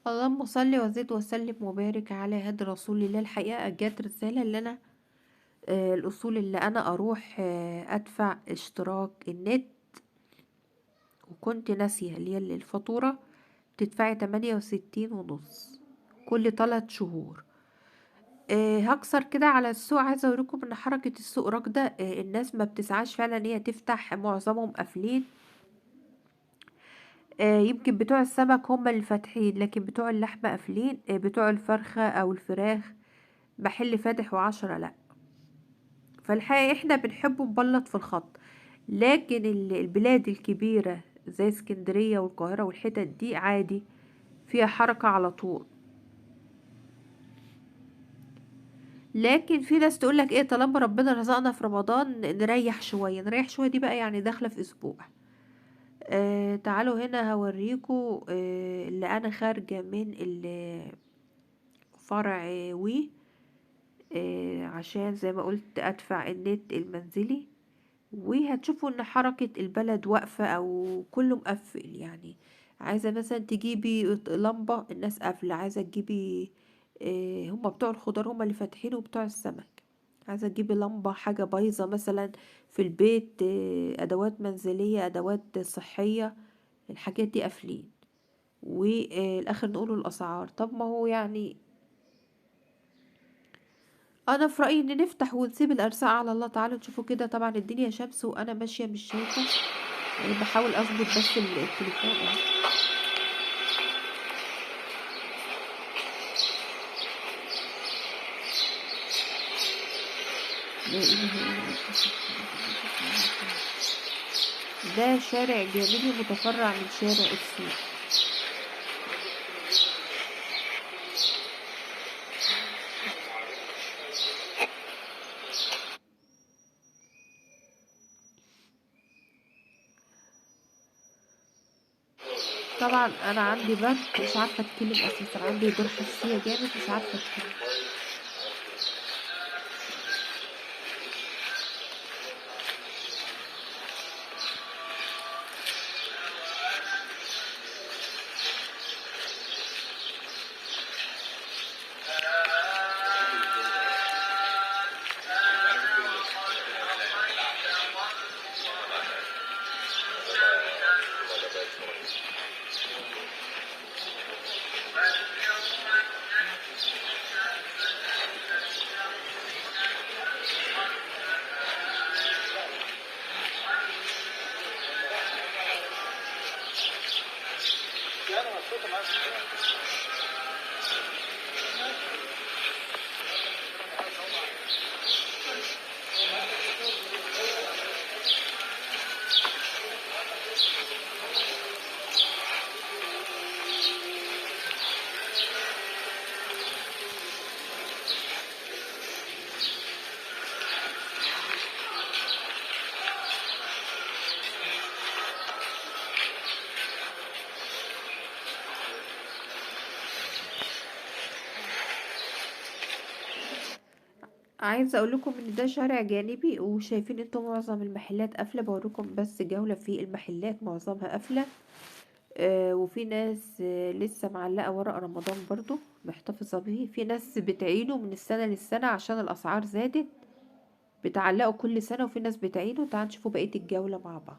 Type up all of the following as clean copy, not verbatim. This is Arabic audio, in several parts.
اللهم صل وزد وسلم وبارك على هدي رسول الله. الحقيقة جات رسالة اللي أنا الأصول اللي أنا أروح أدفع اشتراك النت، وكنت ناسية اللي هي الفاتورة بتدفعي 68 ونص كل 3 شهور. هكسر كده على السوق. عايزة أوريكم إن حركة السوق راكدة. الناس ما بتسعاش فعلا إن هي تفتح، معظمهم قافلين. يمكن بتوع السمك هم اللي فاتحين، لكن بتوع اللحمة قافلين. بتوع الفرخة أو الفراخ محل فاتح و10 لأ. فالحقيقة احنا بنحب نبلط في الخط، لكن البلاد الكبيرة زي اسكندرية والقاهرة والحتت دي عادي فيها حركة على طول. لكن في ناس تقولك ايه، طالما ربنا رزقنا في رمضان نريح شوية. نريح شوية دي بقى يعني داخلة في اسبوع. تعالوا هنا هوريكم اللي انا خارجة من الفرع عشان زي ما قلت ادفع النت المنزلي. وهتشوفوا ان حركة البلد واقفة او كله مقفل يعني. عايزة مثلا تجيبي لمبة الناس قافلة. عايزة تجيبي هما بتوع الخضار هما اللي فاتحين وبتوع السمك. عايزة تجيبي لمبة حاجة بايظة مثلا في البيت، ادوات منزلية ادوات صحية، الحاجات دي قافلين. والاخر نقولوا الاسعار. طب ما هو يعني انا في رايي ان نفتح ونسيب الارزاق على الله. تعالوا نشوفوا كده. طبعا الدنيا شمس وانا ماشيه مش شايفه، يعني بحاول اظبط بس التليفون اهو. لا اله الا الله. ده شارع جانبي متفرع من شارع السوق. طبعا انا عندي برد مش عارفه اتكلم اساسا، عندي دور حساسيه جامد مش عارفه اتكلم. عايزه اقول لكم ان ده شارع جانبي، وشايفين انتم معظم المحلات قافله. بوريكم بس جوله في المحلات معظمها قافله. وفي ناس لسه معلقة ورق رمضان برضو محتفظة بيه. في ناس بتعينه من السنة للسنة عشان الأسعار زادت، بتعلقوا كل سنة. وفي ناس بتعينه. تعال نشوفوا بقية الجولة مع بعض.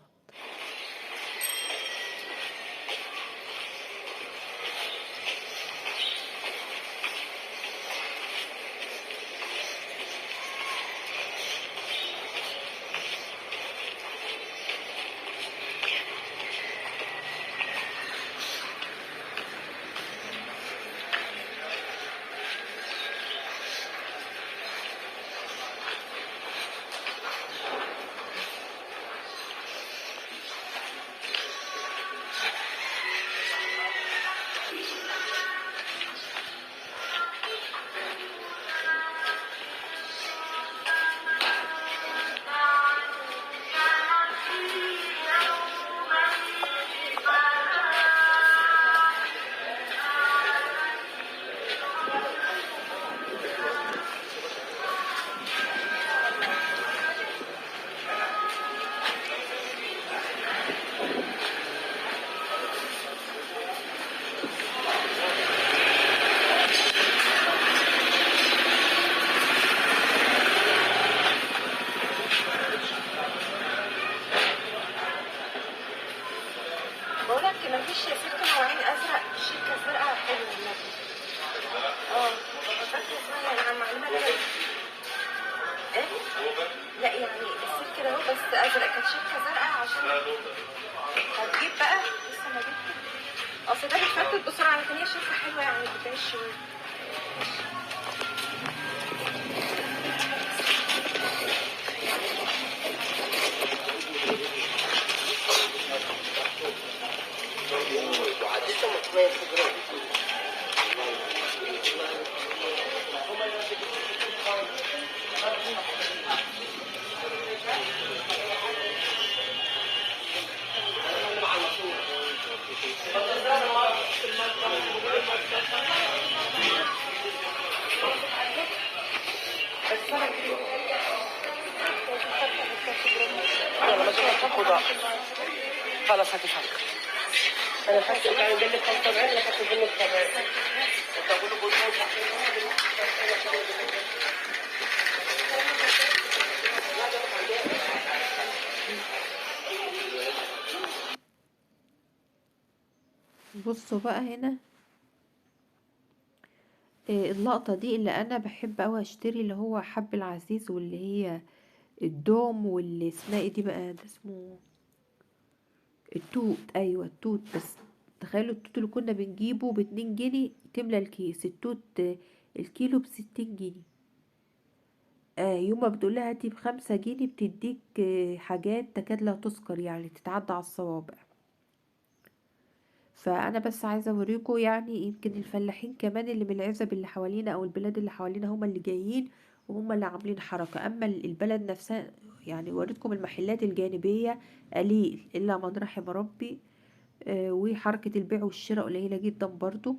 ازرق، كانت شركه زرقاء عشان هتجيب بقى. لسه ما جبت، اصل ده بيتفتت بسرعه، لكن هي شركه حلوه يعني بتعيش شويه. خلاص هتفهم. انا حاسه ان عندي 75 انا حاسه ان 70. بصوا بقى هنا اللقطة دي اللي انا بحب اوي اشتري، اللي هو حب العزيز، واللي هي الدوم، واللي اسمها ايه دي بقى، ده اسمه التوت. ايوه التوت. بس تخيلوا التوت اللي كنا بنجيبه ب2 جنيه تملى الكيس، التوت الكيلو ب60 جنيه. يوم ما بتقولها هاتي ب5 جنيه بتديك حاجات تكاد لا تذكر، يعني تتعدى على الصوابع. فانا بس عايزه اوريكم، يعني يمكن الفلاحين كمان اللي من العزب اللي حوالينا او البلاد اللي حوالينا هم اللي جايين وهم اللي عاملين حركه، اما البلد نفسها يعني وريتكم المحلات الجانبيه قليل الا من رحم ربي. وحركه البيع والشراء قليله جدا برضو.